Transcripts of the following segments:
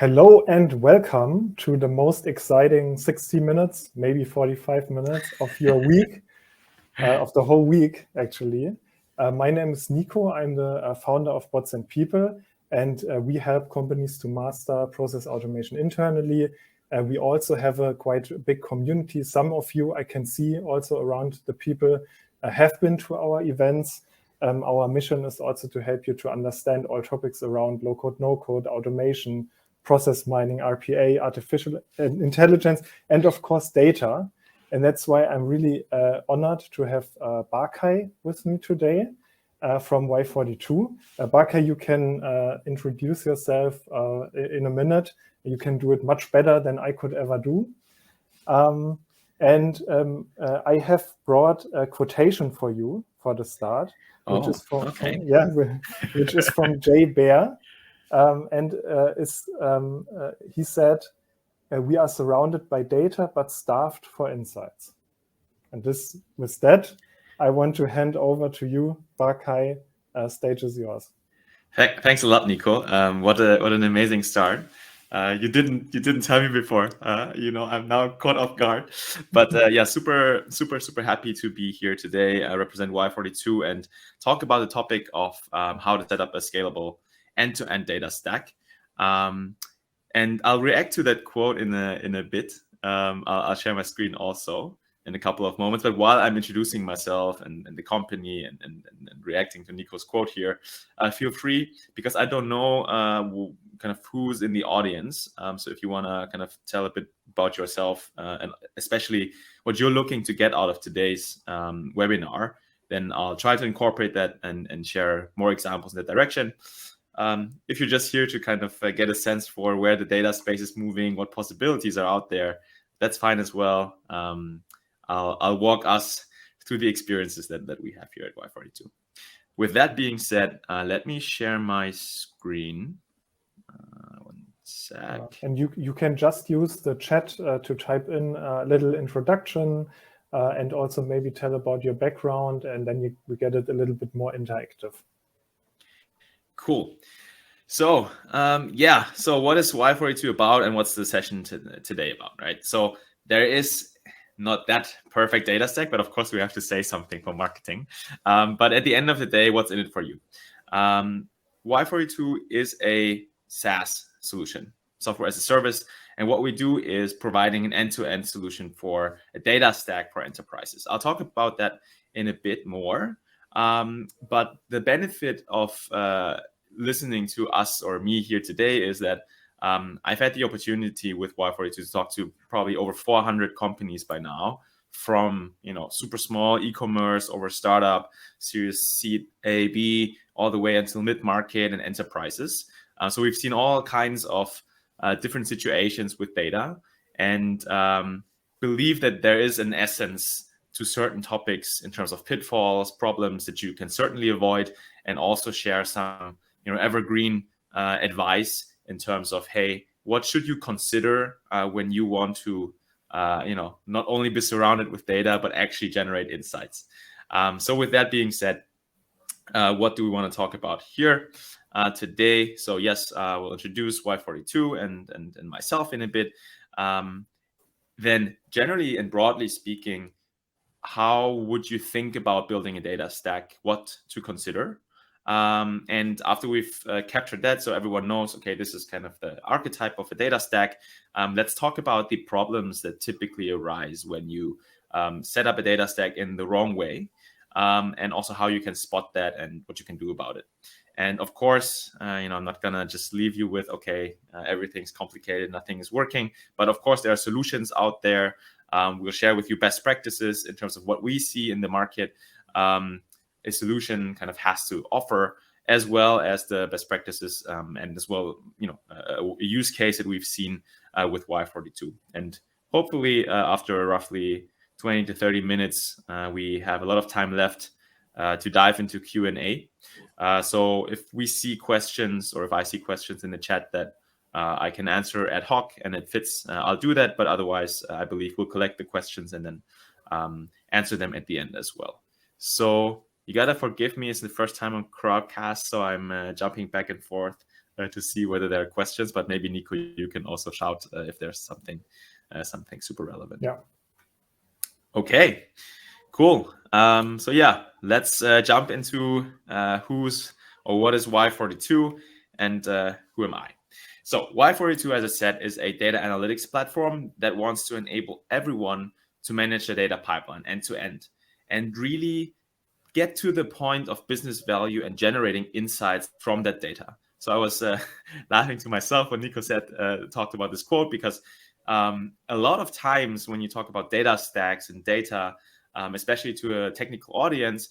Hello and welcome to the most exciting 60 minutes, maybe 45 minutes of your week, of the whole week, actually. My name is Nico. I'm the founder of Bots and People, and we help companies to master process automation internally. We also have a quite big community. Some of you I can see also around the people have been to our events. Our mission is also to help you to understand all topics around low-code, no-code, automation, process mining, RPA, artificial intelligence, and of course data. And that's why I'm really honored to have Khai with me today from Y42. Khai, you can introduce yourself in a minute. You can do it much better than I could ever do. I have brought a quotation for you for the start, which is from Jay Bear. He said, we are surrounded by data, but starved for insights. And with that, I want to hand over to you, Khai. Stage is yours. Thanks a lot, Nico. What an amazing start. You didn't tell me before. I'm now caught off guard. But yeah, super happy to be here today. I represent Y42 and talk about the topic of how to set up a scalable end-to-end data stack. And I'll react to that quote in a bit. I'll share my screen also in a couple of moments. But while I'm introducing myself and the company and reacting to Nico's quote here, feel free, because I don't know kind of who's in the audience. So if you want to kind of tell a bit about yourself and especially what you're looking to get out of today's webinar, then I'll try to incorporate that and share more examples in that direction. If you're just here to kind of get a sense for where the data space is moving, what possibilities are out there, that's fine as well. I'll walk us through the experiences that we have here at Y42. With that being said, let me share my screen. One sec. And you can just use the chat to type in a little introduction and also maybe tell about your background, and then we get it a little bit more interactive. Cool. So so what is Y42 about, and what's the session today about, right? So there is not that perfect data stack, but of course we have to say something for marketing. But at the end of the day, what's in it for you? Y42 is a SaaS solution, software as a service. And what we do is providing an end-to-end solution for a data stack for enterprises. I'll talk about that in a bit more. But the benefit of listening to us or me here today is that I've had the opportunity with Y42 to talk to probably over 400 companies by now, from super small e-commerce over startup, Series C, A, B, all the way until mid-market and enterprises. So we've seen all kinds of different situations with data, and believe that there is an essence to certain topics in terms of pitfalls, problems that you can certainly avoid, and also share some evergreen advice in terms of, hey, what should you consider when you want to not only be surrounded with data but actually generate insights. So with that being said, what do we want to talk about here today? So yes, we'll introduce Y42 and myself in a bit. Then generally and broadly speaking, how would you think about building a data stack? What to consider? And after we've captured that, so everyone knows, okay, this is kind of the archetype of a data stack, let's talk about the problems that typically arise when you set up a data stack in the wrong way, and also how you can spot that and what you can do about it. And of course, I'm not going to just leave you with, okay, everything's complicated, nothing is working. But of course, there are solutions out there. We'll share with you best practices in terms of what we see in the market. A solution kind of has to offer, as well as the best practices and as well, a use case that we've seen with Y42. And hopefully after roughly 20 to 30 minutes, we have a lot of time left to dive into Q&A. So if we see questions, or if I see questions in the chat that I can answer ad hoc and it fits, I'll do that. But otherwise, I believe we'll collect the questions and then answer them at the end as well. So you gotta forgive me, it's the first time on Crowdcast, so I'm jumping back and forth to see whether there are questions. But maybe Nico, you can also shout if there's something super relevant. Yeah. Okay. Cool. So yeah, let's jump into who's or what is Y42 and who am I. So Y42, as I said, is a data analytics platform that wants to enable everyone to manage a data pipeline end to end and really get to the point of business value and generating insights from that data. So I was laughing to myself when Nico talked about this quote, because a lot of times when you talk about data stacks and data, especially to a technical audience,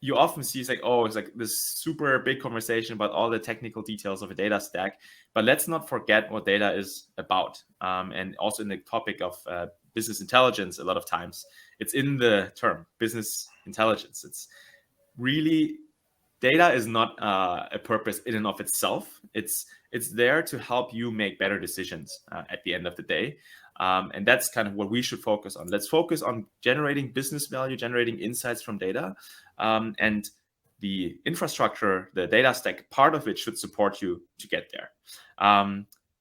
you often see it's like this super big conversation about all the technical details of a data stack. But let's not forget what data is about. And also in the topic of business intelligence, a lot of times it's in the term business intelligence. It's really, data is not a purpose in and of itself. It's there to help you make better decisions at the end of the day. And that's kind of what we should focus on. Let's focus on generating business value, generating insights from data. And the infrastructure, the data stack, part of it should support you to get there.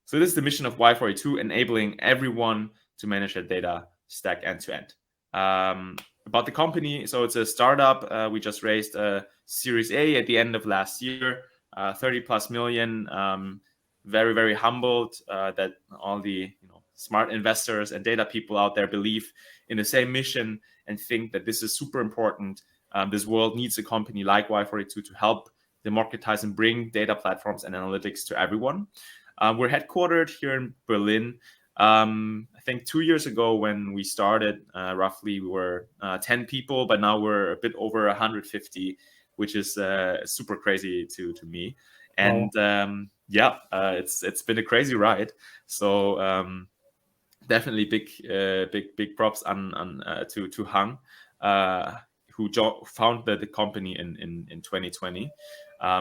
So this is the mission of Y42, enabling everyone to manage their data stack end to end. About the company, so it's a startup. We just raised a Series A at the end of last year, 30 plus million. Very, very humbled that all the smart investors and data people out there believe in the same mission and think that this is super important. This world needs a company like Y42 to help democratize and bring data platforms and analytics to everyone. We're headquartered here in Berlin. I think 2 years ago when we started, roughly we were 10 people, but now we're a bit over 150, which is super crazy to me. And it's been a crazy ride. So definitely big props to Hang, who founded the company in 2020.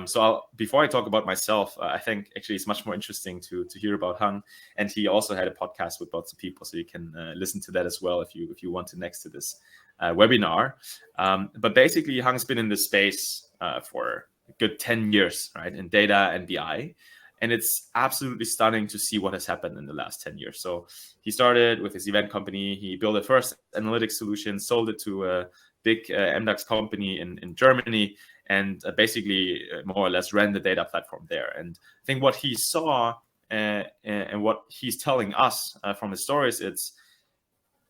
So before I talk about myself, I think actually it's much more interesting to hear about Hang, and he also had a podcast with lots of people, so you can listen to that as well if you want to next to this webinar. But basically, Hang's been in this space for a good 10 years, right, in data and BI. And it's absolutely stunning to see what has happened in the last 10 years. So he started with his event company. He built a first analytics solution, sold it to a big MDAX company in Germany, and basically more or less ran the data platform there. And I think what he saw and what he's telling us from his stories, it's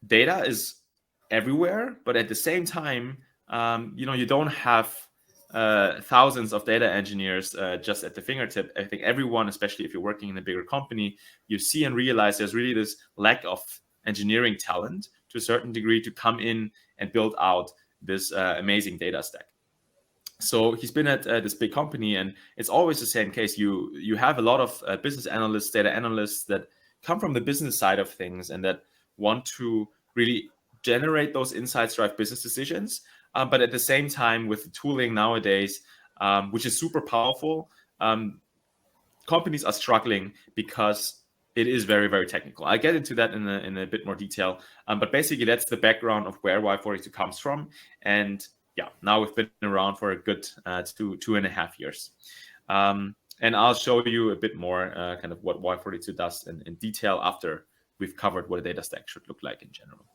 data is everywhere, but at the same time, you don't have thousands of data engineers just at the fingertip. I think everyone, especially if you're working in a bigger company, you see and realize there's really this lack of engineering talent to a certain degree to come in and build out this amazing data stack. So he's been at this big company, and it's always the same case. You have a lot of business analysts, data analysts that come from the business side of things and that want to really generate those insights, drive business decisions. But at the same time, with the tooling nowadays, which is super powerful, companies are struggling because it is very, very technical. I'll get into that in a bit more detail. But basically, that's the background of where Y42 comes from. And yeah, now we've been around for a good 2.5 years. And I'll show you a bit more kind of what Y42 does in detail after we've covered what a data stack should look like in general.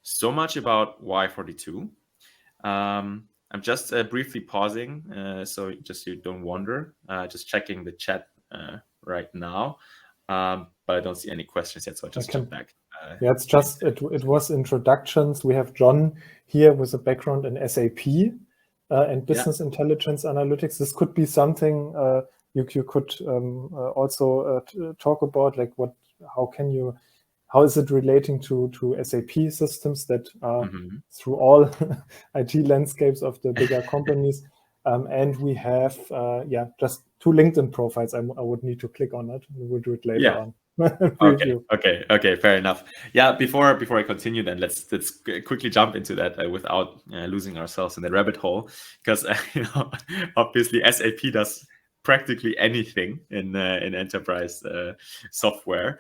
So much about Y42. I'm just briefly pausing, so just you don't wonder. Just checking the chat right now, but I don't see any questions yet, so I just jump back. Yeah, it's just it was introductions. We have John here with a background in SAP and business intelligence analytics. This could be something you could also talk about, like how is it relating to SAP systems that are through all IT landscapes of the bigger companies. And we have just 2 LinkedIn profiles. I would need to click on it. We'll do it later on. Okay, fair enough. Yeah, before I continue, then let's quickly jump into that without losing ourselves in the rabbit hole, because obviously SAP does practically anything in enterprise software.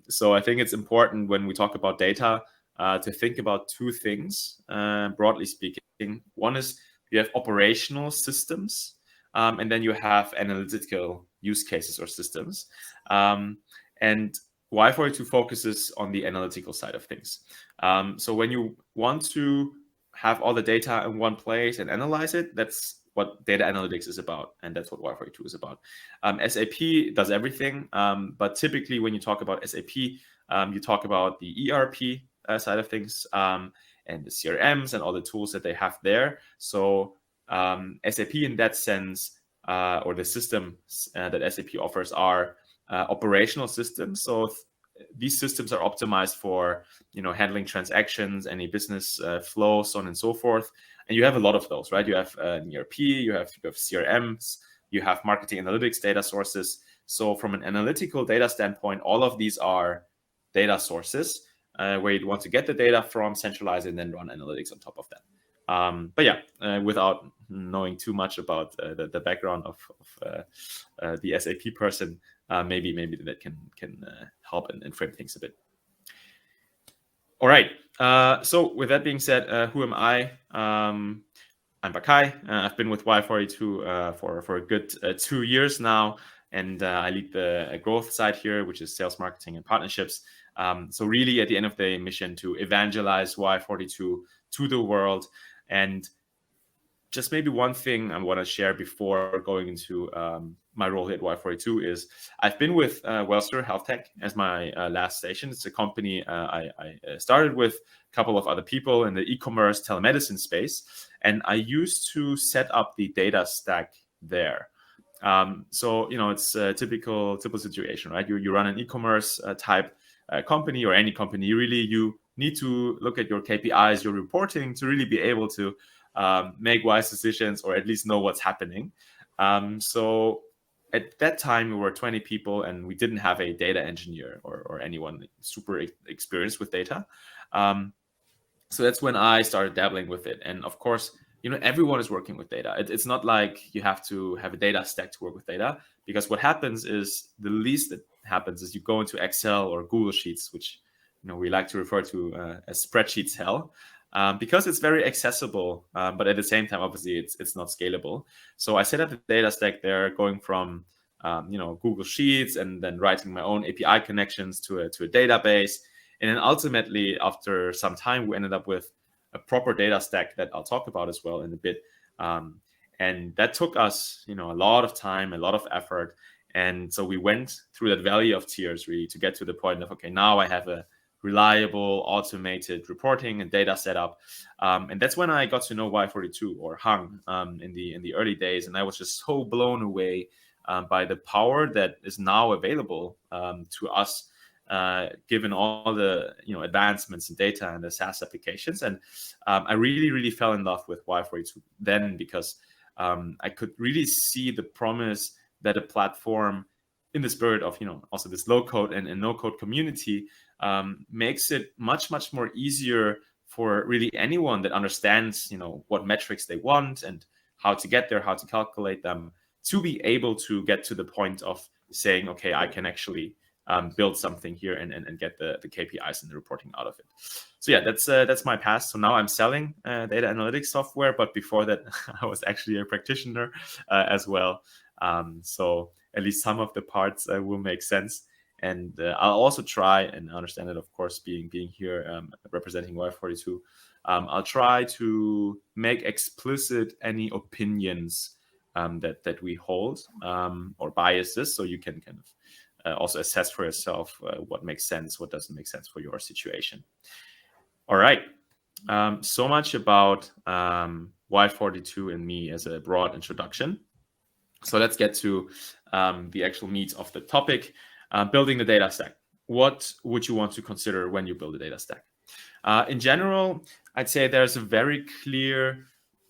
So I think it's important when we talk about data to think about 2 things, broadly speaking. One is you have operational systems, and then you have analytical use cases or systems. And Y42 focuses on the analytical side of things. So when you want to have all the data in one place and analyze it, that's what data analytics is about, and that's what Y42 is about. SAP does everything, but typically when you talk about SAP, you talk about the ERP side of things, and the CRMs and all the tools that they have there. So SAP in that sense, or the systems that SAP offers are operational systems. So these systems are optimized for handling transactions, any business flow, so on and so forth. And you have a lot of those, right? You have an ERP, you have CRMs, you have marketing analytics data sources. So from an analytical data standpoint, all of these are data sources where you'd want to get the data from, centralize it, and then run analytics on top of that. But yeah, without knowing too much about the background of the SAP person, maybe that can help and frame things a bit. All right. So with that being said, who am I? I'm Khai. I've been with Y42 for a good 2 years now, and I lead the growth side here, which is sales, marketing, and partnerships. So really, at the end of the mission, to evangelize Y42 to the world. And just maybe one thing I want to share before going into my role here at Y42 is I've been with Wellster Health Tech as my last station. It's a company I started with a couple of other people in the e-commerce telemedicine space, and I used to set up the data stack there. So it's a typical situation, right? You run an e-commerce type company, or any company. You need to look at your KPIs, your reporting, to really be able to make wise decisions, or at least know what's happening. So at that time, we were 20 people, and we didn't have a data engineer or anyone super experienced with data. So that's when I started dabbling with it. And of course, everyone is working with data. It's not like you have to have a data stack to work with data, because what happens is, the least that happens is you go into Excel or Google Sheets, which we like to refer to as spreadsheets hell. Because it's very accessible, but at the same time, obviously, it's not scalable. So I set up the data stack there, going from Google Sheets, and then writing my own API connections to a database, and then ultimately, after some time, we ended up with a proper data stack that I'll talk about as well in a bit. And that took us, a lot of time, a lot of effort, and so we went through that valley of tears really to get to the point of, okay, now I have a reliable, automated reporting and data setup. And that's when I got to know Y42, or Hung, in the early days. And I was just so blown away by the power that is now available to us, given all the advancements in data and the SaaS applications. And I really fell in love with Y42 then, because I could really see the promise that a platform, in the spirit of also this low code and no code community, makes it much more easier for really anyone that understands what metrics they want and how to get there, how to calculate them, to be able to get to the point of saying, okay, I can actually build something here and get the KPIs and the reporting out of it. So yeah, that's my past. So now I'm selling data analytics software, but before that, I was actually a practitioner as well. So at least some of the parts will make sense. And I'll also try, and understand that, of course, being here representing Y42, I'll try to make explicit any opinions that we hold, or biases, so you can kind of also assess for yourself what makes sense, what doesn't make sense for your situation. All right. So much about Y42 and me as a broad introduction. So let's get to the actual meat of the topic, building the data stack. What would you want to consider when you build a data stack? In general, I'd say there's a very clear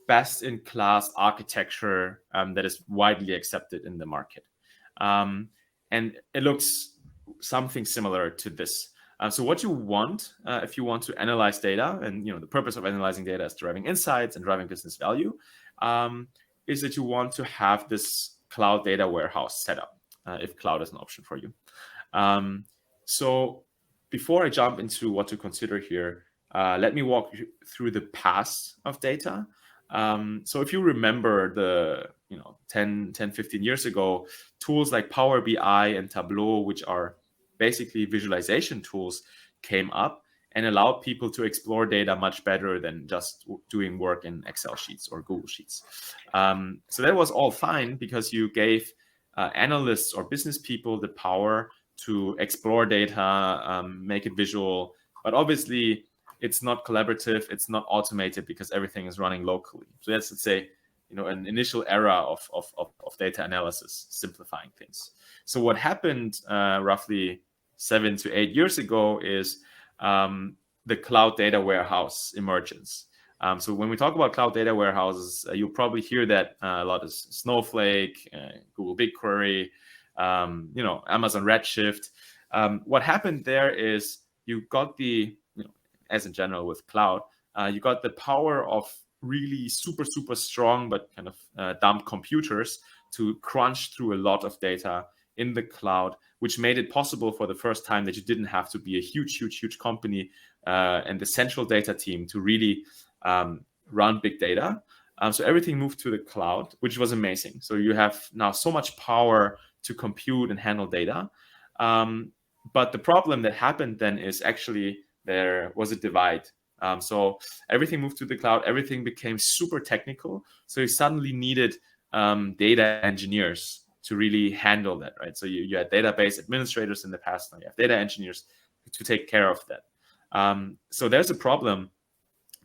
best-in-class architecture that is widely accepted in the market. And it looks something similar to this. So what you want, if you want to analyze data, and the purpose of analyzing data is deriving insights and driving business value, is that you want to have this cloud data warehouse set up, if cloud is an option for you. So before I jump into what to consider here, let me walk you through the past of data. So if you remember the 10, 15 years ago, tools like Power BI and Tableau, which are basically visualization tools, came up and allowed people to explore data much better than just doing work in Excel sheets or Google Sheets. So that was all fine because you gave analysts or business people the power to explore data, make it visual. But obviously, it's not collaborative, it's not automated because everything is running locally. So that's, let's say, an initial era of data analysis, simplifying things. So what happened roughly 7 to 8 years ago is the cloud data warehouse emergence. So when we talk about cloud data warehouses, you'll probably hear that a lot is Snowflake, Google BigQuery, Amazon Redshift. What happened there is you got the, as in general with cloud, you got the power of really super, super strong but kind of dumb computers to crunch through a lot of data in the cloud, which made it possible for the first time that you didn't have to be a huge company and the central data team to really run big data. So everything moved to the cloud, which was amazing. So you have now so much power to compute and handle data. But the problem that happened then is actually there was a divide. So everything moved to the cloud, everything became super technical. So you suddenly needed data engineers to really handle that, right? So you had database administrators in the past, now you have data engineers to take care of that. So there's a problem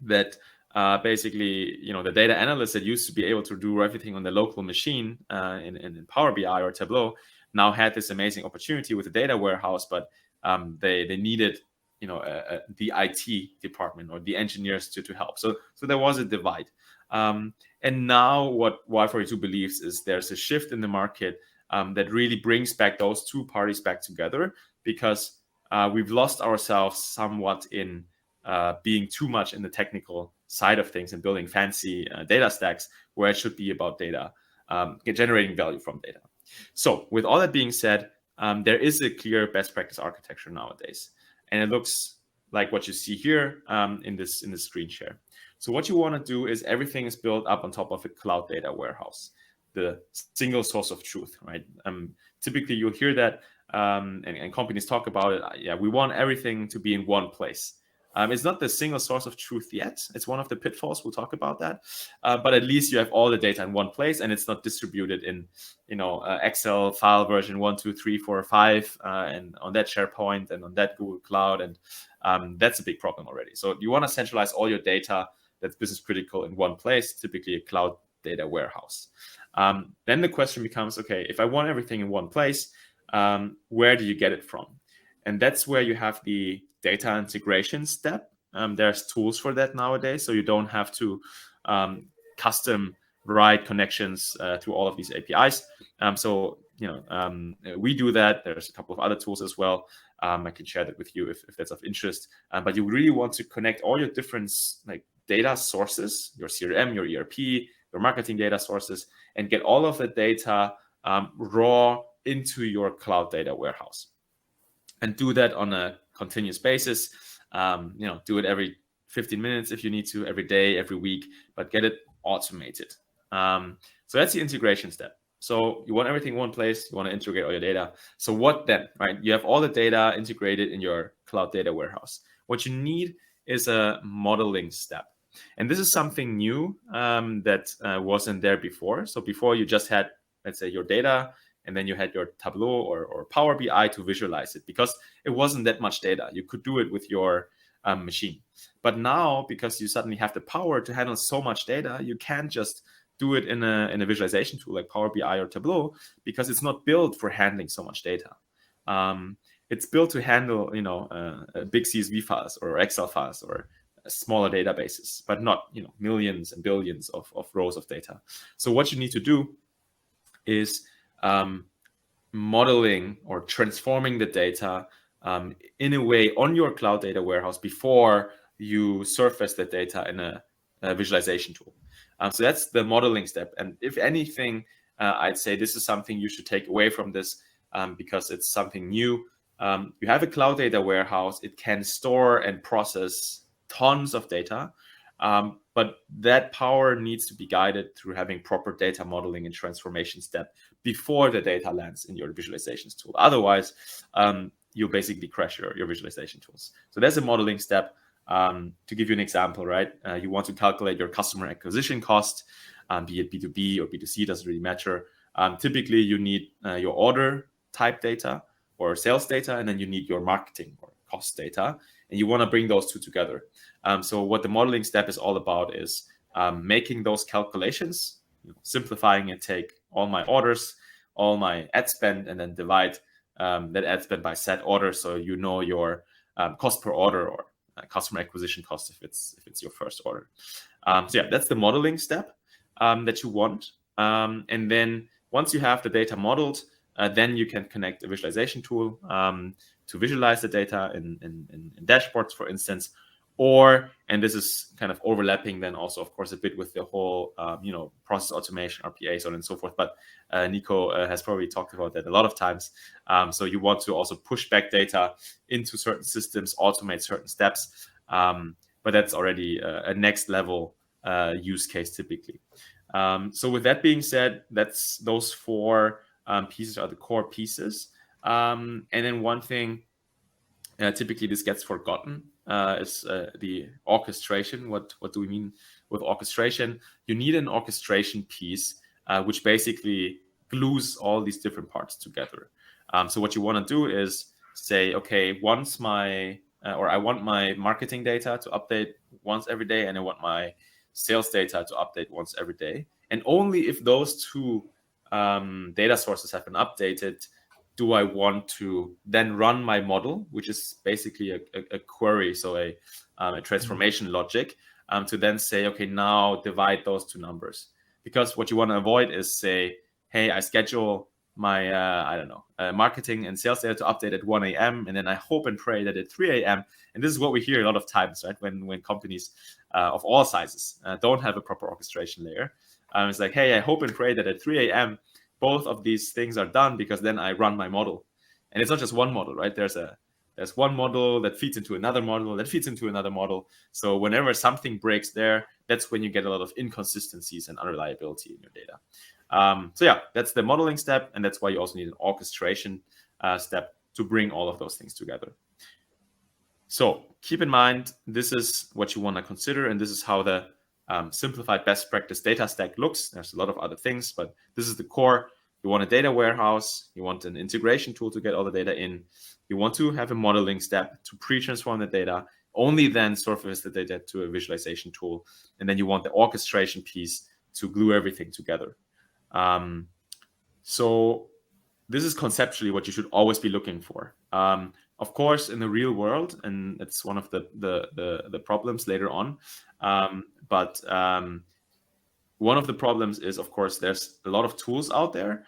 that basically, the data analysts that used to be able to do everything on the local machine in Power BI or Tableau now had this amazing opportunity with the data warehouse, but they needed the IT department or the engineers to help. So there was a divide. And now what Y42 believes is there's a shift in the market that really brings back those two parties back together, because we've lost ourselves somewhat in being too much in the technical side of things and building fancy data stacks where it should be about data, generating value from data. So with all that being said, there is a clear best practice architecture nowadays. And it looks like what you see here in this screen share. So what you want to do is everything is built up on top of a cloud data warehouse, the single source of truth, right? Typically, you'll hear that and companies talk about it. Yeah, we want everything to be in one place. It's not the single source of truth yet. It's one of the pitfalls. We'll talk about that. But at least you have all the data in one place, and it's not distributed in, Excel file version 1, 2, 3, 4, 5, and on that SharePoint and on that Google Cloud, and that's a big problem already. So you want to centralize all your data that's business critical in one place, typically a cloud data warehouse. Then the question becomes, okay, if I want everything in one place, where do you get it from? And that's where you have the data integration step. There's tools for that nowadays, so you don't have to custom write connections to all of these APIs. We do that. There's a couple of other tools as well. I can share that with you if that's of interest. But you really want to connect all your different data sources, your CRM, your ERP, your marketing data sources, and get all of the data raw into your cloud data warehouse. And do that on a continuous basis. Do it every 15 minutes if you need to, every day, every week, but get it automated. So that's the integration step. So you want everything in one place, you want to integrate all your data. So what then, right? You have all the data integrated in your cloud data warehouse. What you need is a modeling step. And this is something new that wasn't there before. So before you just had, let's say, your data, and then you had your Tableau or Power BI to visualize it, because it wasn't that much data. You could do it with your machine. But now, because you suddenly have the power to handle so much data, you can't just do it in a visualization tool like Power BI or Tableau, because it's not built for handling so much data. It's built to handle, big CSV files or Excel files or smaller databases, but not, millions and billions of rows of data. So what you need to do is modeling or transforming the data in a way on your cloud data warehouse before you surface the data in a visualization tool. So that's the modeling step. And if anything, I'd say this is something you should take away from this because it's something new. You have a cloud data warehouse. It can store and process tons of data, but that power needs to be guided through having proper data modeling and transformation step before the data lands in your visualizations tool. Otherwise, you basically crash your visualization tools. So there's a modeling step. To give you an example, right? You want to calculate your customer acquisition cost, be it B2B or B2C, doesn't really matter. Typically, you need your order type data or sales data, and then you need your marketing or cost data, and you want to bring those two together. So what the modeling step is all about is making those calculations, simplifying it, take all my orders, all my ad spend, and then divide that ad spend by set order, so you know your cost per order or customer acquisition cost if it's your first order. So yeah, that's the modeling step that you want. And then once you have the data modeled, then you can connect a visualization tool to visualize the data in dashboards, for instance. Or, and this is kind of overlapping then also, of course, a bit with the whole, process automation, RPA, so on and so forth. But Nico has probably talked about that a lot of times. So you want to also push back data into certain systems, automate certain steps. But that's already a next level use case typically. So with that being said, those four pieces are the core pieces. And then one thing, typically this gets forgotten, is the orchestration. What do we mean with orchestration? You need an orchestration piece, which basically glues all these different parts together. So what you want to do is say, okay, once I want my marketing data to update once every day, and I want my sales data to update once every day. And only if those two data sources have been updated do I want to then run my model, which is basically a query, so a transformation logic, to then say, okay, now divide those two numbers. Because what you want to avoid is say, hey, I schedule my, marketing and sales data to update at 1 a.m. and then I hope and pray that at 3 a.m. And this is what we hear a lot of times, right? When companies of all sizes don't have a proper orchestration layer. It's like, hey, I hope and pray that at 3 a.m. both of these things are done, because then I run my model. And it's not just one model, right? There's one model that feeds into another model that feeds into another model. So whenever something breaks there, that's when you get a lot of inconsistencies and unreliability in your data. So yeah, that's the modeling step, and that's why you also need an orchestration step to bring all of those things together. So keep in mind, this is what you want to consider, and this is how the simplified best practice data stack looks. There's a lot of other things, but this is the core. You want a data warehouse, you want an integration tool to get all the data in, you want to have a modeling step to pre-transform the data, only then surface the data to a visualization tool, and then you want the orchestration piece to glue everything together. So this is conceptually what you should always be looking for. Of course, in the real world, and it's one of the problems later on, but one of the problems is, of course, there's a lot of tools out there.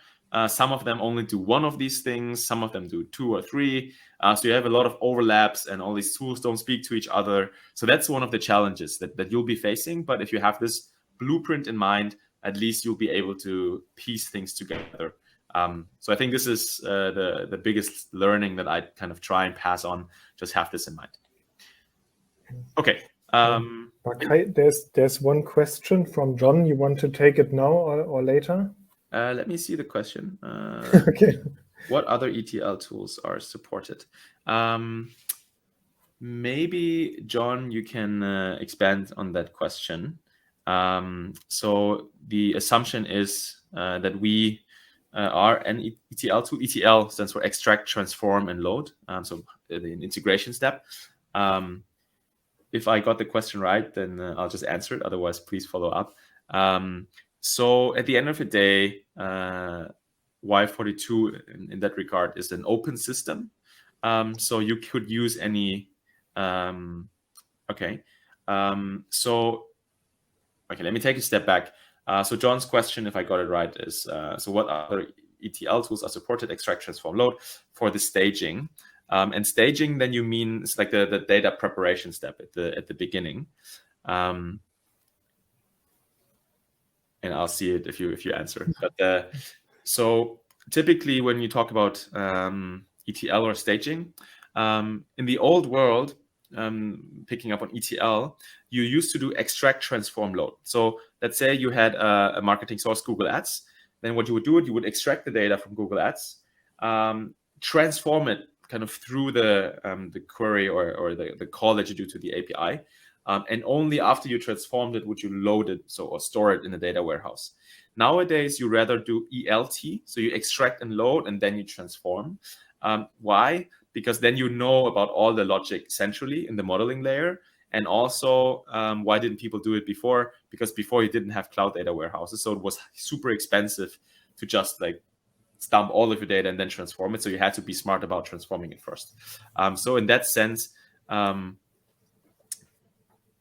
Some of them only do one of these things. Some of them do 2 or 3. So you have a lot of overlaps, and all these tools don't speak to each other. So that's one of the challenges that you'll be facing. But if you have this blueprint in mind, at least you'll be able to piece things together. So I think this is the biggest learning that I kind of try and pass on. Just have this in mind. Okay. Khai, there's one question from John. You want to take it now or later? Let me see the question. Okay. What other ETL tools are supported? Maybe, John, you can expand on that question. So the assumption is that we are an ETL tool. ETL stands for extract, transform, and load. So the integration step. If I got the question right, then I'll just answer it. Otherwise, please follow up. So at the end of the day, Y42 in that regard is an open system. So you could use any. Okay, let me take a step back. So John's question, if I got it right, is so what other ETL tools are supported? Extract, transform, load for the staging. And staging, then you mean it's like the data preparation step at the beginning. And I'll see it if you answer. But so typically when you talk about ETL or staging, in the old world, picking up on ETL, you used to do extract, transform, load. So let's say you had a marketing source, Google Ads. Then what you would do, you would extract the data from Google Ads, transform it kind of through the query or the call that you do to the API. And only after you transformed it would you load it or store it in the data warehouse. Nowadays, you rather do ELT, so you extract and load and then you transform. Why? Because then you know about all the logic centrally in the modeling layer. And also, why didn't people do it before? Because before you didn't have cloud data warehouses, so it was super expensive to just like dump all of your data and then transform it. So you had to be smart about transforming it first. So in that sense,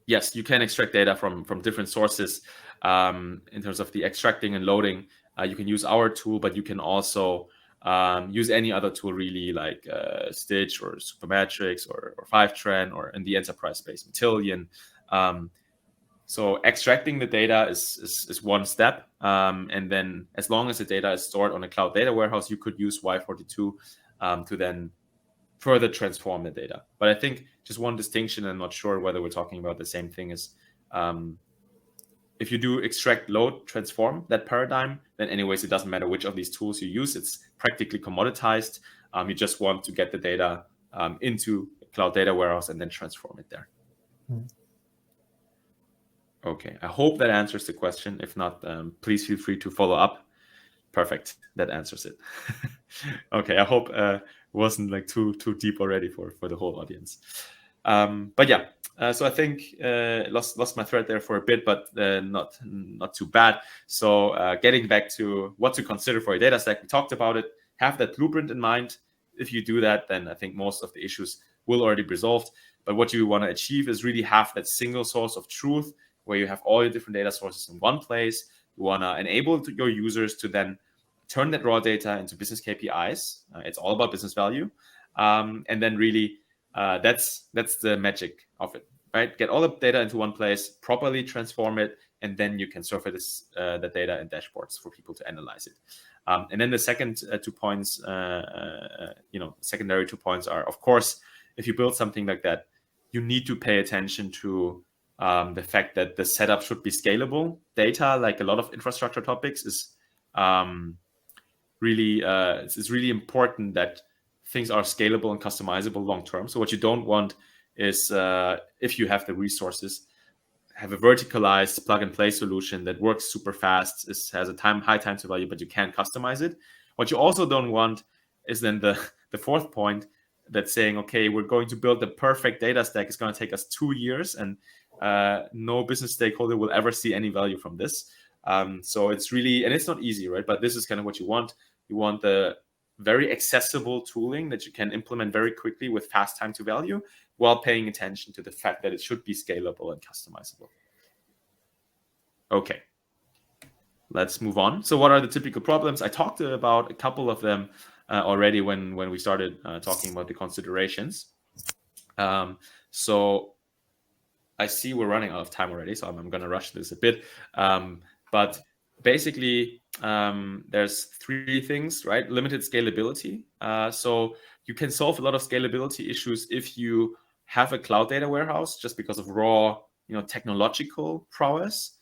yes, you can extract data from different sources. In terms of the extracting and loading, you can use our tool, but you can also use any other tool, really, like Stitch or Supermetrics or Tran, or in the enterprise space, Matillion. So extracting the data is one step. And then as long as the data is stored on a cloud data warehouse, you could use Y42 to then further transform the data. But I think just one distinction, I'm not sure whether we're talking about the same thing, is if you do extract, load, transform, that paradigm, then anyways, it doesn't matter which of these tools you use. It's practically commoditized. You just want to get the data into a cloud data warehouse and then transform it there. Okay, I hope that answers the question. If not, please feel free to follow up. Perfect, that answers it. Okay, I hope it wasn't like too deep already for the whole audience. But yeah, so I think lost my thread there for a bit, but not too bad. So getting back to what to consider for a data stack, we talked about it. Have that blueprint in mind. If you do that, then I think most of the issues will already be resolved. But what you want to achieve is really have that single source of truth where you have all your different data sources in one place. You want to enable your users to then turn that raw data into business KPIs. It's all about business value. And then really, that's the magic of it, right? Get all the data into one place, properly transform it, and then you can surface the data in dashboards for people to analyze it. And then the second 2 points, secondary 2 points are, of course, if you build something like that, you need to pay attention to the fact that the setup should be scalable. Data, like a lot of infrastructure topics, is really it's really important that things are scalable and customizable long term. So what you don't want is, if you have the resources, have a verticalized plug and play solution that works super fast, has a high time to value, but you can't customize it. What you also don't want is then the fourth point, that's saying, okay, we're going to build the perfect data stack. It's going to take us 2 years, and no business stakeholder will ever see any value from this. So it's really, and it's not easy, right? But this is kind of what you want. You want the very accessible tooling that you can implement very quickly with fast time to value, while paying attention to the fact that it should be scalable and customizable. Okay, let's move on. So what are the typical problems? I talked about a couple of them already when we started talking about the considerations. So I see we're running out of time already, so I'm going to rush this a bit. But basically, there's 3 things, right? Limited scalability. So you can solve a lot of scalability issues if you have a cloud data warehouse, just because of raw, technological prowess,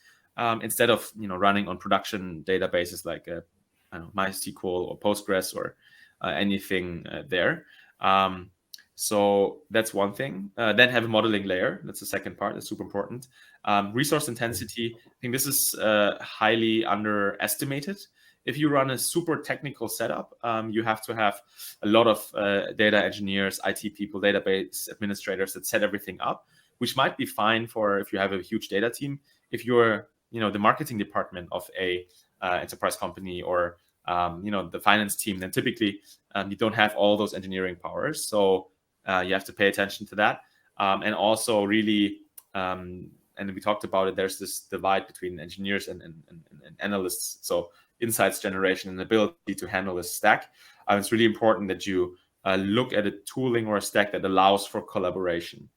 instead of running on production databases like MySQL or Postgres or anything there. So that's one thing. Then have a modeling layer. That's the second part. That's super important. Resource intensity. I think this is highly underestimated. If you run a super technical setup, you have to have a lot of data engineers, IT people, database administrators that set everything up, which might be fine for if you have a huge data team. If you're the marketing department of a enterprise company, or the finance team, then typically you don't have all those engineering powers. So you have to pay attention to that. And also really, and we talked about it, there's this divide between engineers and analysts. So insights generation and ability to handle this stack. It's really important that you look at a tooling or a stack that allows for collaboration.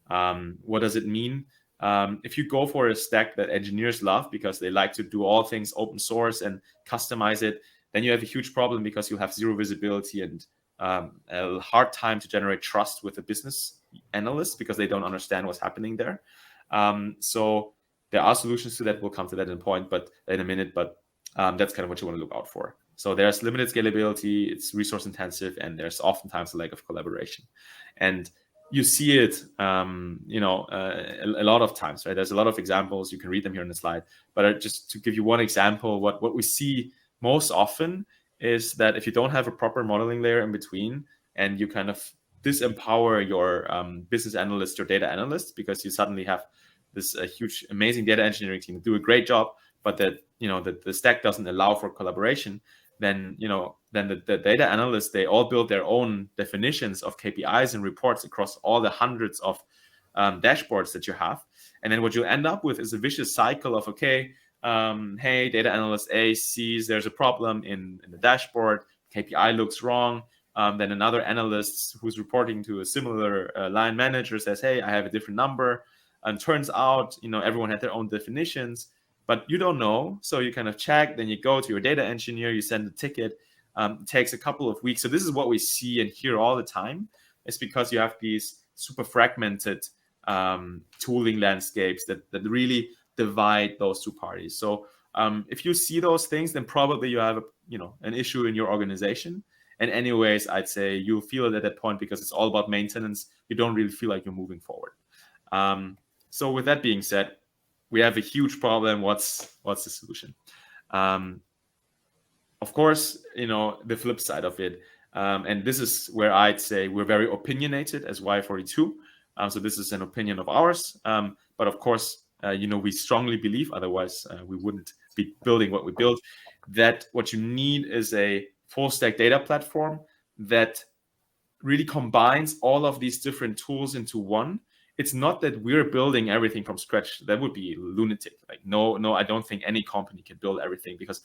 What does it mean? If you go for a stack that engineers love because they like to do all things open source and customize it, then you have a huge problem, because you have zero visibility and a hard time to generate trust with the business analysts because they don't understand what's happening there. So there are solutions to that. We'll come to that in a minute, but that's kind of what you want to look out for. So there's limited scalability, it's resource intensive, and there's oftentimes a lack of collaboration. And you see it, a lot of times, right? There's a lot of examples. You can read them here on the slide. But just to give you one example, what we see most often is that if you don't have a proper modeling layer in between, and you kind of disempower your business analyst, your data analyst, because you suddenly have this huge, amazing data engineering team do a great job, but that the stack doesn't allow for collaboration, then the data analysts, they all build their own definitions of KPIs and reports across all the hundreds of dashboards that you have. And then what you end up with is a vicious cycle of, hey, data analyst A sees there's a problem in the dashboard, KPI looks wrong. Then another analyst who's reporting to a similar line manager says, hey, I have a different number. And turns out, everyone had their own definitions, but you don't know. So you kind of check, then you go to your data engineer, you send a ticket. It takes a couple of weeks. So this is what we see and hear all the time. It's because you have these super fragmented tooling landscapes that really divide those two parties. So if you see those things, then probably you have an issue in your organization. And anyways, I'd say you'll feel it at that point because it's all about maintenance. You don't really feel like you're moving forward. So with that being said, we have a huge problem. What's the solution? Of course, the flip side of it, and this is where I'd say we're very opinionated as Y42. So this is an opinion of ours. But of course, we strongly believe, otherwise we wouldn't be building what we build, that what you need is a full stack data platform that really combines all of these different tools into one. It's not that we're building everything from scratch. That would be lunatic. Like, no, I don't think any company can build everything because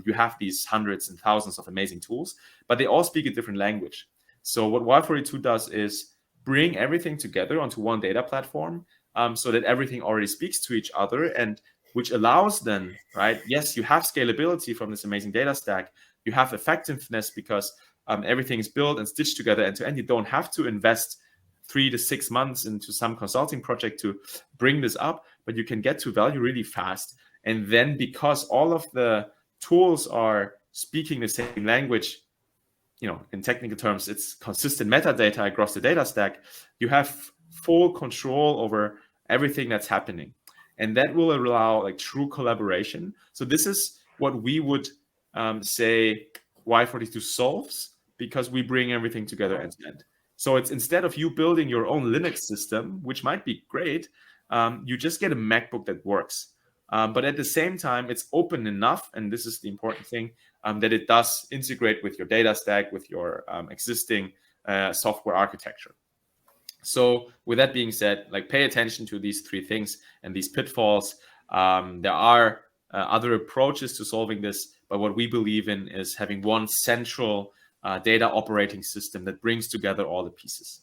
you have these hundreds and thousands of amazing tools, but they all speak a different language. So what Y42 does is bring everything together onto one data platform so that everything already speaks to each other, and which allows then, right? Yes, you have scalability from this amazing data stack. You have effectiveness because everything is built and stitched together end to end. You don't have to invest 3 to 6 months into some consulting project to bring this up, but you can get to value really fast. And then because all of the tools are speaking the same language, in technical terms, it's consistent metadata across the data stack, you have full control over everything that's happening. And that will allow like true collaboration. So this is what we would say Y42 solves, because we bring everything together end to end. So it's, instead of you building your own Linux system, which might be great, you just get a MacBook that works. But at the same time, it's open enough, and this is the important thing, that it does integrate with your data stack, with your existing software architecture. So with that being said, like, pay attention to these three things and these pitfalls. There are other approaches to solving this, but what we believe in is having one central data operating system that brings together all the pieces.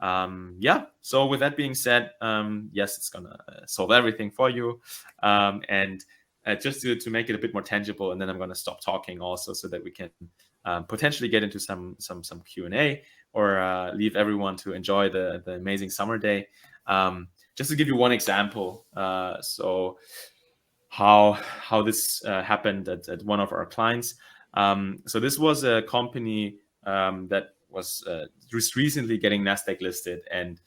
So with that being said, yes, it's gonna solve everything for you. And just to make it a bit more tangible, and then I'm gonna stop talking also so that we can potentially get into some Q&A, or leave everyone to enjoy the amazing summer day. Just to give you one example, so how this happened at one of our clients. So this was a company that was just recently getting NASDAQ listed, and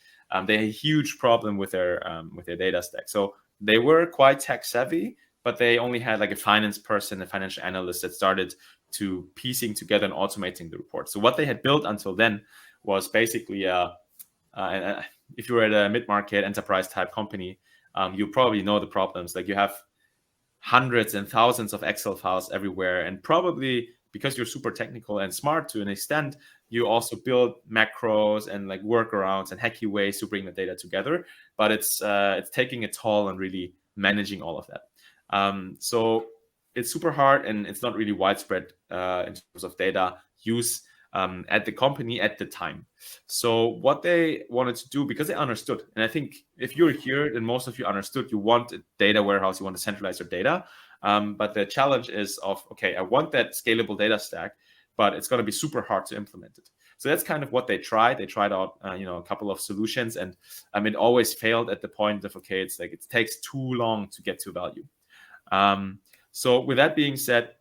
they had a huge problem with their data stack. So they were quite tech savvy, but they only had like a finance person, a financial analyst that started to piecing together and automating the report. So what they had built until then was basically if you're at a mid-market enterprise type company, you probably know the problems. Like, you have hundreds and thousands of Excel files everywhere, and probably because you're super technical and smart to an extent, you also build macros and like workarounds and hacky ways to bring the data together. But it's taking a toll on really managing all of that. So it's super hard, and it's not really widespread in terms of data use at the company at the time. So what they wanted to do, because they understood, and I think if you're here, then most of you understood, you want a data warehouse, you want to centralize your data. But the challenge is I want that scalable data stack, but it's going to be super hard to implement it. So that's kind of what they tried. They tried out, a couple of solutions, and it always failed at the point of, okay, it's like it takes too long to get to value. So with that being said,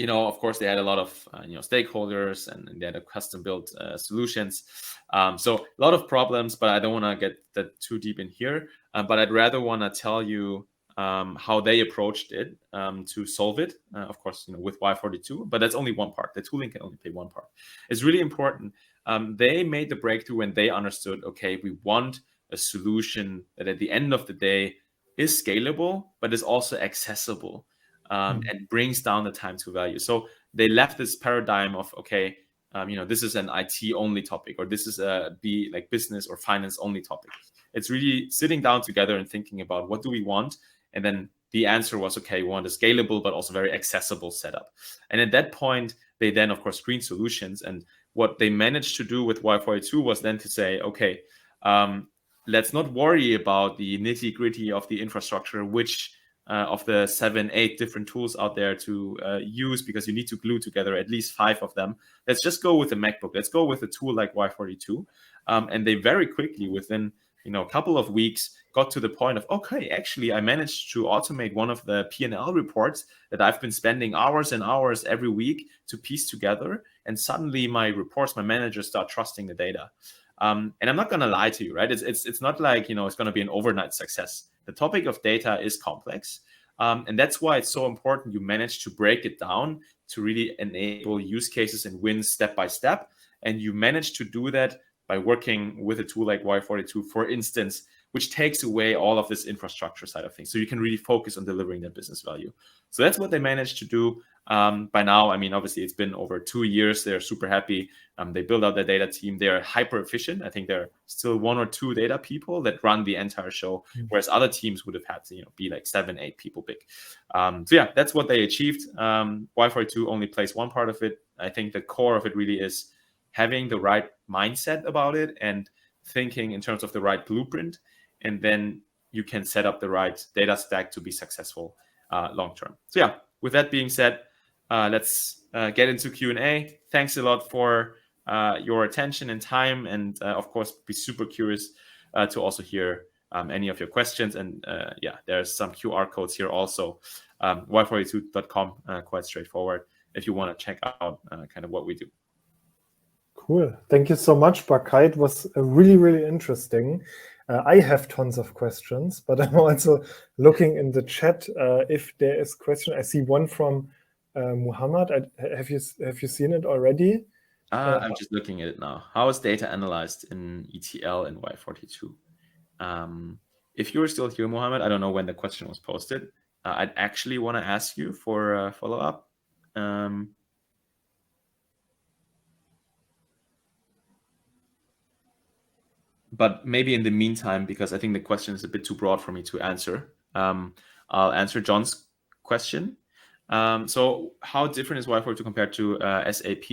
of course, they had a lot of stakeholders, and they had a custom-built solutions. So a lot of problems, but I don't want to get that too deep in here. But I'd rather want to tell you how they approached it to solve it. Of course, with Y42, but that's only one part. The tooling can only play one part. It's really important. They made the breakthrough when they understood, okay, we want a solution that at the end of the day is scalable, but is also accessible. And brings down the time to value. So they left this paradigm of, okay, this is an IT only topic, or this is a business or finance only topic. It's really sitting down together and thinking about what do we want, and then the answer was, okay, we want a scalable but also very accessible setup. And at that point, they then of course screened solutions, and what they managed to do with Y42 was then to say, okay, let's not worry about the nitty gritty of the infrastructure, which of the 7-8 different tools out there to use, because you need to glue together at least 5 of them. Let's just go with the MacBook. Let's go with a tool like Y42. And they very quickly, within a couple of weeks, got to the point of, okay, actually, I managed to automate one of the P&L reports that I've been spending hours and hours every week to piece together. And suddenly my reports, my managers start trusting the data. And I'm not going to lie to you, right? It's not like, it's going to be an overnight success. The topic of data is complex. And that's why it's so important you manage to break it down to really enable use cases and wins step by step. And you manage to do that by working with a tool like Y42, for instance, which takes away all of this infrastructure side of things. So you can really focus on delivering that business value. So that's what they managed to do. By now, obviously, it's been over 2 years. They're super happy. They build out their data team. They're hyper efficient. I think there are still 1 or 2 data people that run the entire show, whereas other teams would have had to, be like 7-8 people big. So yeah, that's what they achieved. Y42 only plays one part of it. I think the core of it really is having the right mindset about it and thinking in terms of the right blueprint, and then you can set up the right data stack to be successful long term. So yeah, with that being said, let's get into Q&A. Thanks a lot for your attention and time, and of course, be super curious to also hear any of your questions. And yeah, there's some QR codes here also. Y42.com, quite straightforward if you want to check out kind of what we do. Cool. Thank you so much, Khai. It was really, really interesting. I have tons of questions, but I'm also looking in the chat if there is a question. I see one from Muhammad. Have you seen it already? I'm just looking at it now. How is data analyzed in ETL and Y42? If you're still here, Muhammad, I don't know when the question was posted. I'd actually want to ask you for a follow-up. But maybe in the meantime, because I think the question is a bit too broad for me to answer, I'll answer John's question. So how different is Y42 compared to SAP?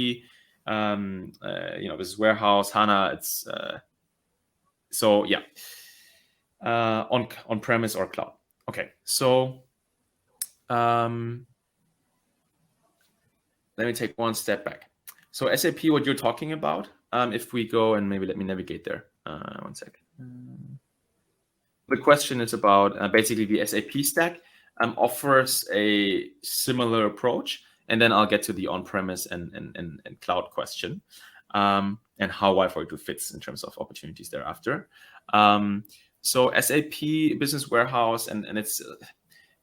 This warehouse, HANA, it's so yeah, on premise or cloud. Okay, so let me take one step back. So SAP, what you're talking about, if we go and maybe let me navigate there. One second. The question is about basically the SAP stack offers a similar approach, and then I'll get to the on-premise and cloud question, and how Y42 fits in terms of opportunities thereafter. So SAP Business Warehouse, and it's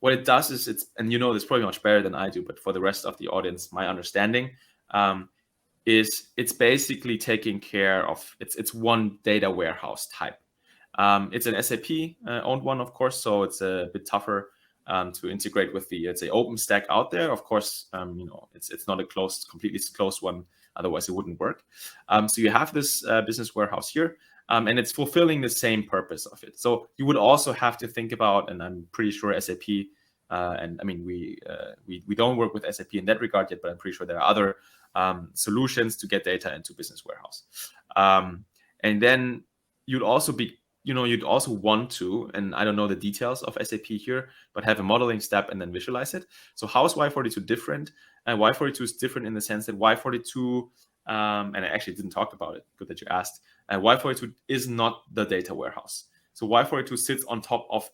what it does is it's, and this probably much better than I do, but for the rest of the audience, my understanding is it's basically taking care of, it's one data warehouse type. It's an SAP owned one, of course, so it's a bit tougher to integrate with the, let's say, open stack out there. Of course, it's not a completely closed one, otherwise it wouldn't work. So you have this business warehouse here, and it's fulfilling the same purpose of it. So you would also have to think about, and I'm pretty sure SAP, and we don't work with SAP in that regard yet, but I'm pretty sure there are other solutions to get data into business warehouse. And then you'd also want to, and I don't know the details of SAP here, but have a modeling step and then visualize it. So how is Y42 different? Y42 is different in the sense that Y42 and I actually didn't talk about it. Good that you asked. Y482 is not the data warehouse. So Y482 sits on top of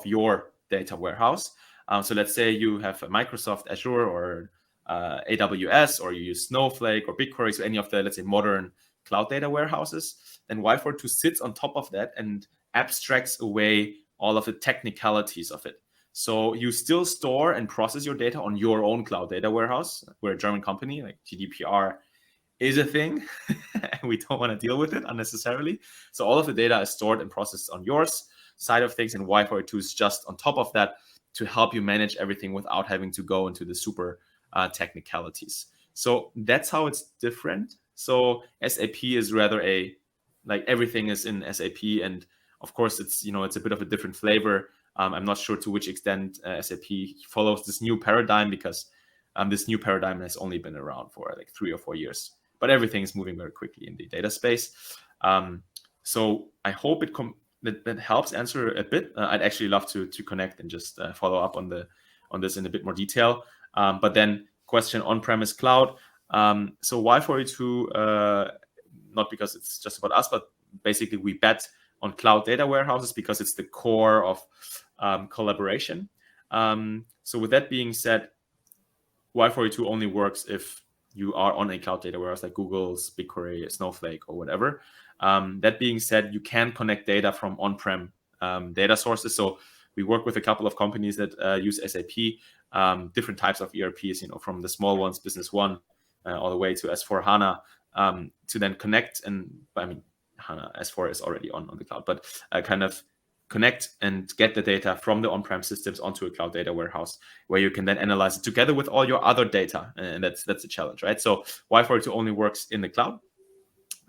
your data warehouse. So let's say you have a Microsoft Azure or AWS, or you use Snowflake or BigQuery, so any of the, let's say, modern cloud data warehouses. Then Y482 sits on top of that and abstracts away all of the technicalities of it. So you still store and process your data on your own cloud data warehouse. We're a German company, like GDPR is a thing, and we don't want to deal with it unnecessarily. So all of the data is stored and processed on yours side of things, and Y482 is just on top of that to help you manage everything without having to go into the super technicalities. So that's how it's different. So SAP is rather like everything is in SAP, and of course it's it's a bit of a different flavor. I'm not sure to which extent SAP follows this new paradigm, because this new paradigm has only been around for like 3 or 4 years. But everything is moving very quickly in the data space. So I hope that helps answer a bit. I'd actually love to connect and just follow up on this in a bit more detail. But then question on-premise cloud. So Y482, not because it's just about us, but basically we bet on cloud data warehouses because it's the core of collaboration. So with that being said, Y482 only works if you are on a cloud data warehouse like Google's, BigQuery, Snowflake, or whatever. That being said, you can connect data from on-prem data sources. So we work with a couple of companies that use SAP, different types of ERPs, from the small ones, Business One, all the way to S4HANA, to then connect. And I mean, HANA S4 is already on the cloud, but kind of connect and get the data from the on-prem systems onto a cloud data warehouse, where you can then analyze it together with all your other data. And that's a challenge, right? So Y482 only works in the cloud.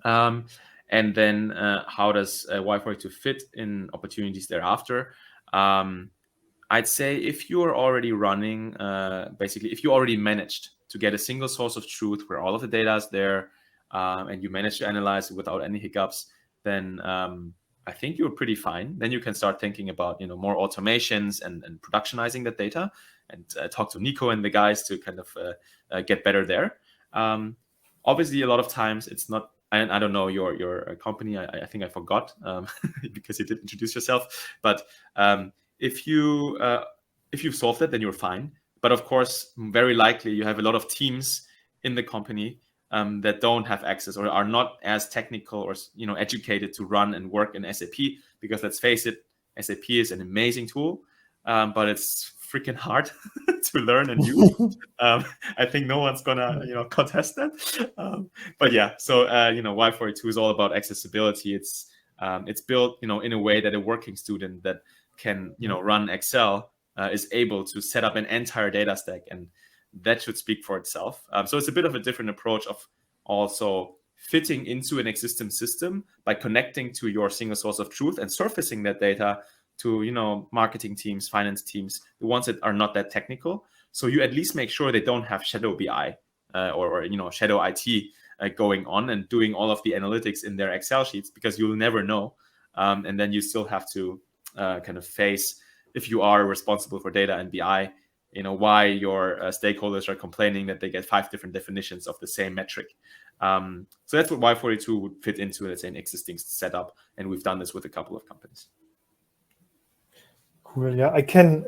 And then how does Y482 fit in opportunities thereafter? I'd say if you are already running, basically, if you already managed to get a single source of truth where all of the data is there, and you manage to analyze it without any hiccups, then I think you're pretty fine. Then you can start thinking about more automations and productionizing that data, and talk to Nico and the guys to kind of get better there. Obviously, a lot of times it's not. I don't know your company. I think I forgot because you did introduce yourself. But if you've solved it, then you're fine. But of course, very likely you have a lot of teams in the company that don't have access or are not as technical or educated to run and work in SAP. Because let's face it, SAP is an amazing tool, but it's freaking hard to learn and use. I think no one's gonna contest that. But yeah, so Y482 is all about accessibility. It's built in a way that a working student that can run Excel is able to set up an entire data stack, and that should speak for itself. So it's a bit of a different approach of also fitting into an existing system by connecting to your single source of truth and surfacing that data to marketing teams, finance teams, the ones that are not that technical. So you at least make sure they don't have shadow BI or shadow IT going on and doing all of the analytics in their Excel sheets, because you'll never know. And then you still have to kind of face, if you are responsible for data and BI, why your stakeholders are complaining that they get 5 different definitions of the same metric. So that's what Y482 would fit into, let's say, an existing setup. And we've done this with a couple of companies. Cool. Yeah, I can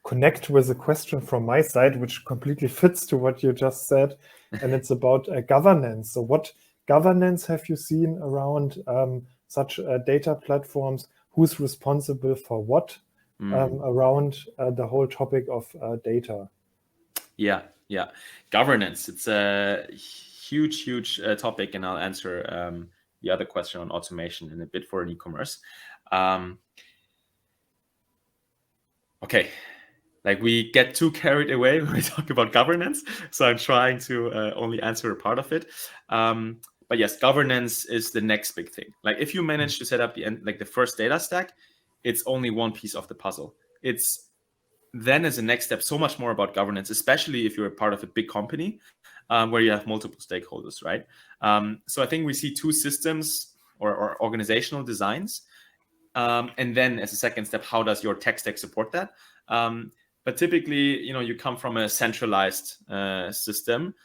connect with a question from my side, which completely fits to what you just said. And it's about governance. So what governance have you seen around such data platforms? Who's responsible for what around the whole topic of data? Yeah. Governance. It's a huge topic, and I'll answer the other question on automation in a bit for an e-commerce. Okay, like we get too carried away when we talk about governance, so I'm trying to only answer a part of it. But yes, governance is the next big thing. Like if you manage to set up the first data stack, it's only one piece of the puzzle. It's then as a next step so much more about governance, especially if you're a part of a big company where you have multiple stakeholders, right? So I think we see 2 systems or organizational designs. And then as a second step, how does your tech stack support that? But typically, you come from a centralized system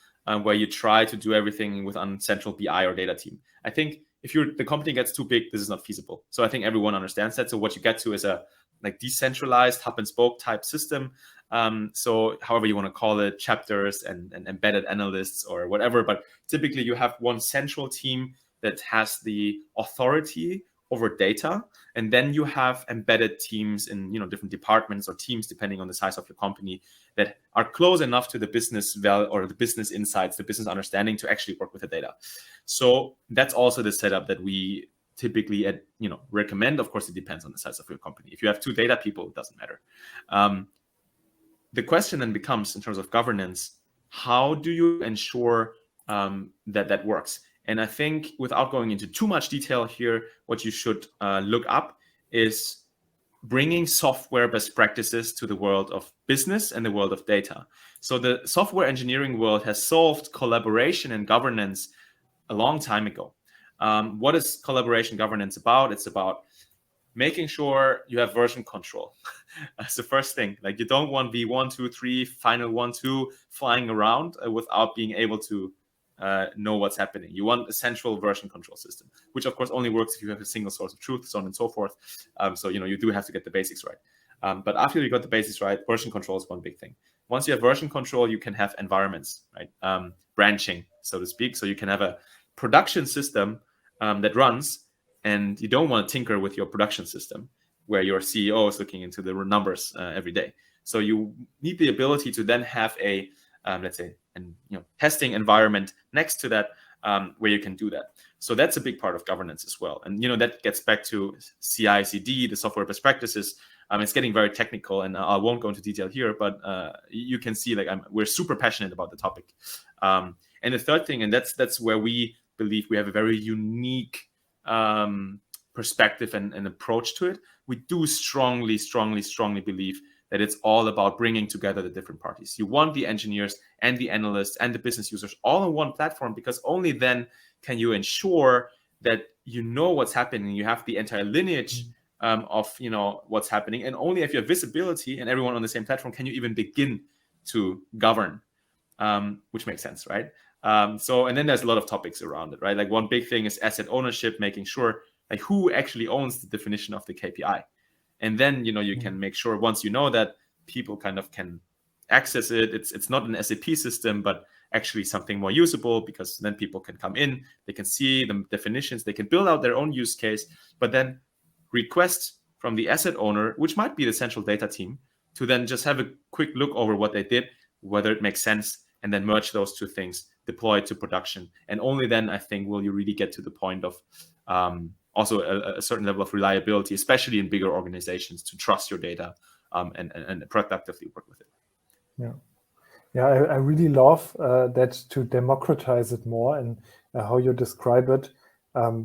where you try to do everything with a central BI or data team. I think if the company gets too big, this is not feasible. So I think everyone understands that. So what you get to is a like decentralized hub and spoke type system. So however you want to call it, chapters and embedded analysts or whatever, but typically you have one central team that has the authority over data, and then you have embedded teams in different departments or teams depending on the size of your company that are close enough to the business or the business insights, the business understanding to actually work with the data. So that's also the setup that we typically recommend. Of course, it depends on the size of your company. If you have 2 data people, it doesn't matter. The question then becomes, in terms of governance, how do you ensure that works? And I think without going into too much detail here, what you should look up is bringing software best practices to the world of business and the world of data. So the software engineering world has solved collaboration and governance a long time ago. What is collaboration governance about? It's about making sure you have version control. That's the first thing. Like, you don't want V1, 2, 3, final 1, 2 flying around without being able to know what's happening. You want a central version control system, which of course only works if you have a single source of truth, so on and so forth. So you do have to get the basics right. But after you got the basics right, version control is one big thing. Once you have version control, you can have environments, right? Branching, so to speak. So you can have a production system that runs, and you don't want to tinker with your production system where your CEO is looking into the numbers every day. So you need the ability to then have a, let's say, testing environment next to that where you can do that. So that's a big part of governance as well. And that gets back to CI/CD, the software best practices. It's getting very technical, and I won't go into detail here, but you can see we're super passionate about the topic. And the third thing, and that's where we believe we have a very unique perspective and approach to it. We do strongly believe that it's all about bringing together the different parties. You want the engineers and the analysts and the business users all on one platform, because only then can you ensure that what's happening. You have the entire lineage of what's happening, and only if you have visibility and everyone on the same platform can you even begin to govern, which makes sense, right? And then there's a lot of topics around it, right? Like, one big thing is asset ownership, making sure who actually owns the definition of the KPI. And then, you can make sure, once that people kind of can access it, it's not an SAP system, but actually something more usable, because then people can come in, they can see the definitions, they can build out their own use case, but then request from the asset owner, which might be the central data team, to then just have a quick look over what they did, whether it makes sense, and then merge those two things, deploy it to production. And only then, I think, will you really get to the point of also a certain level of reliability, especially in bigger organizations, to trust your data and productively work with it. Yeah, I really love that, to democratize it more, and how you describe it,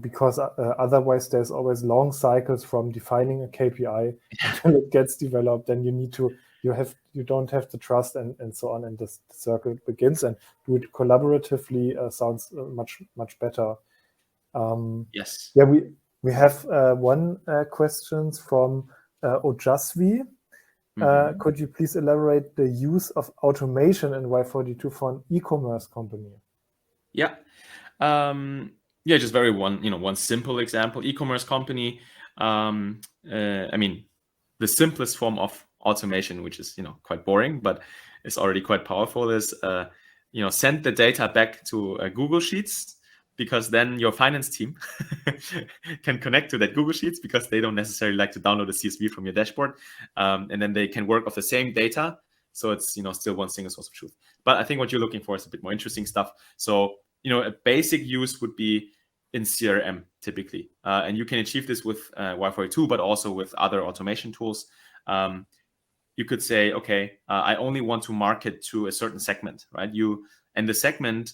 because otherwise there's always long cycles from defining a KPI until it gets developed, and you don't have the trust and so on, and the circle begins, and do it collaboratively sounds much better. Yes. Yeah, we have one question from Ojasvi. Could you please elaborate the use of automation in Y42 for an e-commerce company? Yeah. Just one simple example. E-commerce company. The simplest form of automation, which is quite boring, but it's already quite powerful, is send the data back to Google Sheets, because then your finance team can connect to that Google Sheets, because they don't necessarily like to download a CSV from your dashboard, and then they can work off the same data. So it's still one single source of truth. But I think what you're looking for is a bit more interesting stuff. So a basic use would be in CRM typically, and you can achieve this with Y42, but also with other automation tools. You could say, okay, I only want to market to a certain segment, right? And the segment,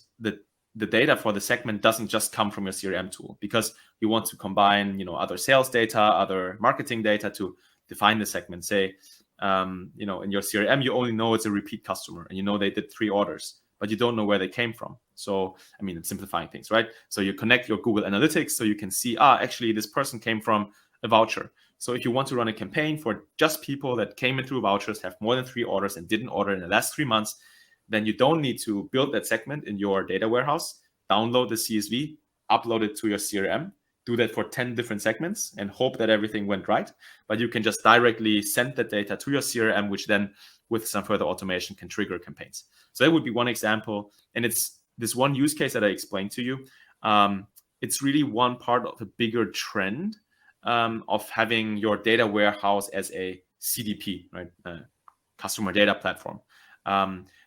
the data for the segment doesn't just come from your CRM tool, because you want to combine, other sales data, other marketing data to define the segment. Say, in your CRM, you only know it's a repeat customer, and they did 3 orders, but you don't know where they came from. So, it's simplifying things, right? So you connect your Google Analytics so you can see, actually this person came from a voucher. So if you want to run a campaign for just people that came in through vouchers, have more than 3 orders and didn't order in the last 3 months, then you don't need to build that segment in your data warehouse, download the CSV, upload it to your CRM, do that for 10 different segments and hope that everything went right. But you can just directly send the data to your CRM, which then with some further automation can trigger campaigns. So that would be one example. And it's this one use case that I explained to you. It's really one part of a bigger trend of having your data warehouse as a CDP, right? Customer data platform.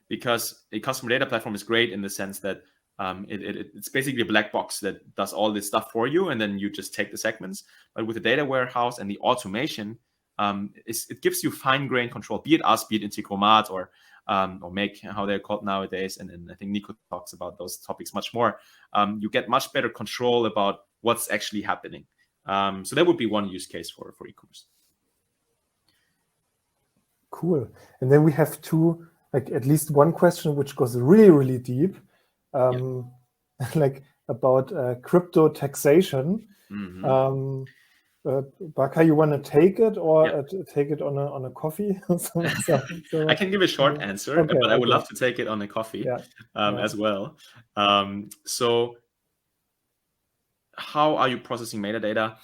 Because a customer data platform is great in the sense that it's basically a black box that does all this stuff for you, and then you just take the segments. But with the data warehouse and the automation, it gives you fine-grained control, be it us, be it Integromat or Make, how they're called nowadays. And I think Nico talks about those topics much more. You get much better control about what's actually happening. So that would be one use case for e-commerce. Cool. And then we have two, like at least one question which goes really, really deep, like about crypto taxation. Mm-hmm. Baka, you want to take it or take it on a coffee? I can give a short answer, but I would love to take it on a coffee as well. So how are you processing metadata?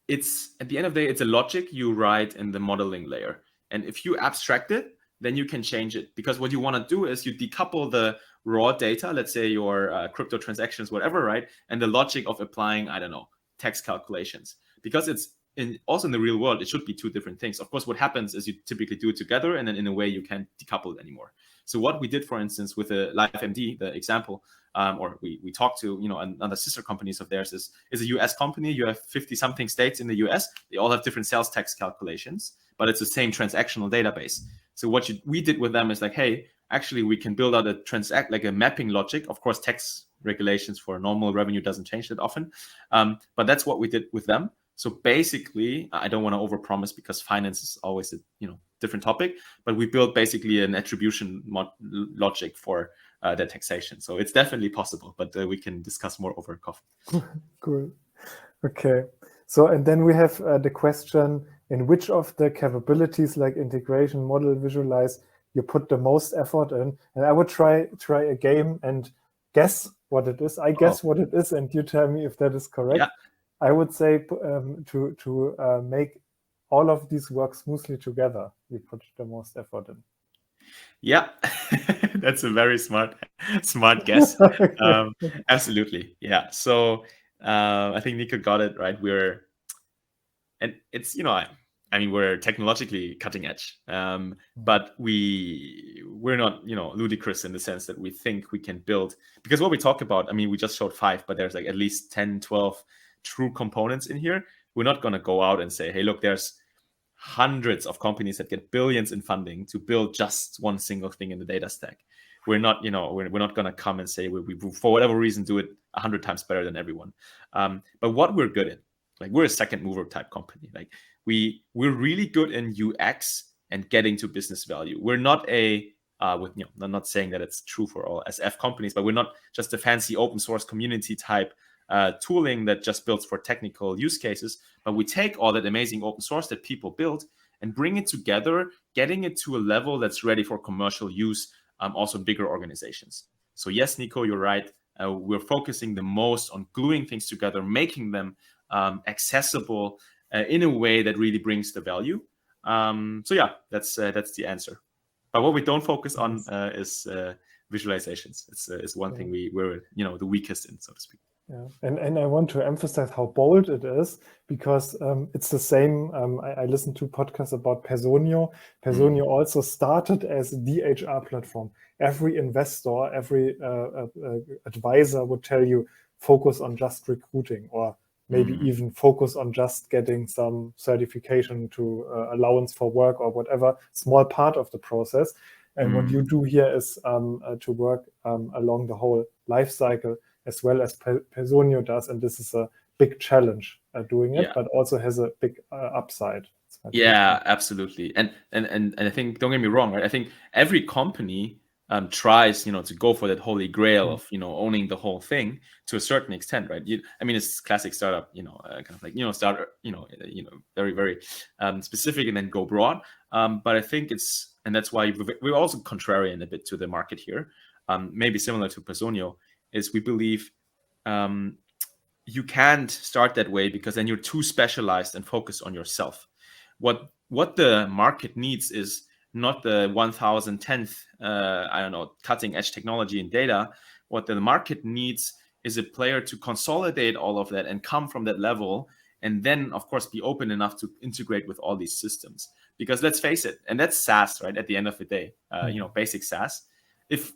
It's at the end of the day, it's a logic you write in the modeling layer. And if you abstract it, then you can change it. Because what you want to do is you decouple the raw data, let's say your crypto transactions, whatever, right? And the logic of applying, I don't know, tax calculations. Because it's also in the real world, it should be two different things. Of course, what happens is you typically do it together, and then in a way you can't decouple it anymore. So what we did, for instance, with the LiveMD, the example, or we talked to, another sister companies of theirs is a US company. You have 50 something states in the US. They all have different sales tax calculations, but it's the same transactional database. So what we did with them is like, hey, actually we can build out a mapping logic. Of course, tax regulations for normal revenue doesn't change that often. But that's what we did with them. So basically, I don't want to overpromise because finance is always a different topic, but we built basically an attribution logic for the taxation. So it's definitely possible, but we can discuss more over coffee. Cool. Okay. So, and then we have the question, in which of the capabilities like integration, model, visualize, you put the most effort in? And I would try a game and guess what it is. I guess what it is, and you tell me if that is correct. Yeah. I would say to make all of these work smoothly together, you put the most effort in. Yeah, that's a very smart guess. Absolutely. Yeah. So I think Nico got it right. It's, we're technologically cutting edge, but we're not, ludicrous in the sense that we think we can build, because what we talk about, we just showed 5, but there's like at least 10, 12 true components in here. We're not going to go out and say, hey, look, there's hundreds of companies that get billions in funding to build just one single thing in the data stack. We're not, we're not going to come and say we for whatever reason do it 100 times better than everyone. But what we're good at, like we're a second mover type company. Like we're really good in UX and getting to business value. We're not I'm not saying that it's true for all SF companies, but we're not just a fancy open source community type tooling that just builds for technical use cases, but we take all that amazing open source that people build and bring it together, getting it to a level that's ready for commercial use, also bigger organizations. So yes, Nico, you're right. We're focusing the most on gluing things together, making them accessible in a way that really brings the value. So yeah, that's the answer. But what we don't focus on is visualizations. It's one thing we're the weakest in, so to speak. Yeah, and I want to emphasize how bold it is, because it's the same. I listened to podcasts about Personio. Personio also started as the HR platform. Every investor, every advisor would tell you, focus on just recruiting, or maybe even focus on just getting some certification to allowance for work or whatever, small part of the process. And what you do here is to work along the whole life cycle, as well as Personio does, and this is a big challenge doing it, but also has a big upside. Yeah, absolutely. And I think, don't get me wrong, right? I think every company tries, to go for that holy grail of, owning the whole thing to a certain extent, right? It's classic startup, kind of like, start, very, very specific and then go broad. But I think and that's why we're also contrarian a bit to the market here. Maybe similar to Personio, is we believe you can't start that way because then you're too specialized and focused on yourself. What the market needs is not the 1010th, cutting edge technology and data. What the market needs is a player to consolidate all of that and come from that level, and then of course be open enough to integrate with all these systems. Because let's face it, and that's SaaS, right? At the end of the day, basic SaaS. If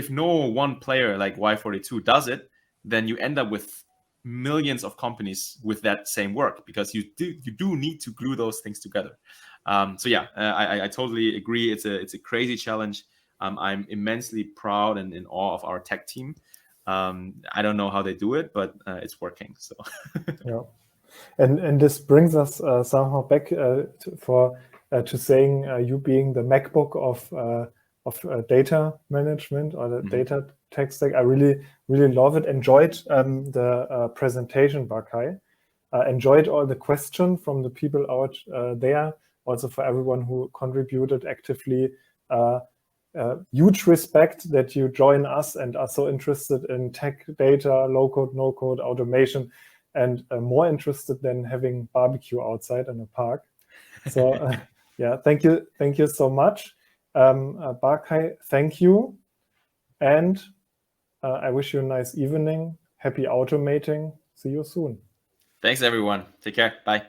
no one player like Y42 does it, then you end up with millions of companies with that same work, because you do need to glue those things together. I totally agree. It's a crazy challenge. I'm immensely proud and in awe of our tech team. I don't know how they do it, but it's working. So yeah, and this brings us somehow back to saying you being the MacBook of data management or the data tech stack. I really love it. Enjoyed the presentation, Khai. Enjoyed all the questions from the people out there. Also for everyone who contributed actively. Huge respect that you join us and are so interested in tech, data, low code, no code, automation, and more interested than having barbecue outside in a park. So yeah, thank you so much. Khai, thank you. And I wish you a nice evening. Happy automating. See you soon. Thanks, everyone. Take care. Bye.